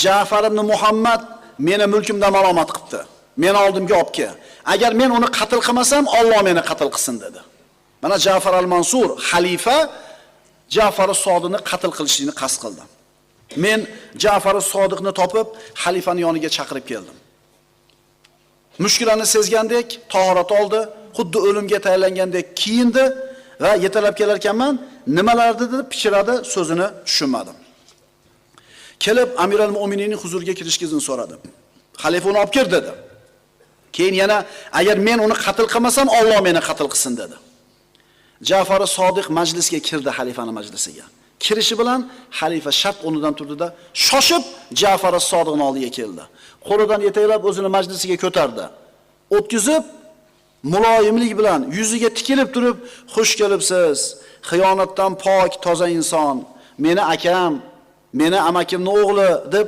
Ja'far ibn Muhammad meni mulkimdan malomat qilibdi. Meni oldimga olib kel. Agar men uni qatl qilmasam, Alloh meni qatl qilsin dedi. Mana Ja'far al-Mansur xalifa Ja'far as-Sodiqni qatl qilishini qasd qildi. Men Ja'far as-Sodiqni topib, xalifaning yoniga chaqirib keldim. Mushkulani sezgandek tahorat oldi, xuddi o'limga tayyorlangandek kiyindi va yetalab kelar ekanman, nimalarni deb pichiradi, so'zini tushunmadim. Kelib Amir al-Mu'minining huzuriga kirishga izn so'radim. Xalifa uni olib kir dedi. Keyin yana agar men uni qatl qilmasam, Alloh meni qatl qilsin dedi. Ja'far as-Sodiq majlisga kirdi, xalifaning majlisiga. Kirishi bilan xalifa shart o'rnidan turdida, shoshib Ja'far as-Sodiqning oldiga keldi. Qo'lidan yetaklab o'zini majlisiga ko'tardi. O'tkizib, muloyimlik bilan yuziga tikilib turib, "Xush kelibsiz, xiyonatdan pok, toza inson, meni akam, meni amakimning o'g'li" deb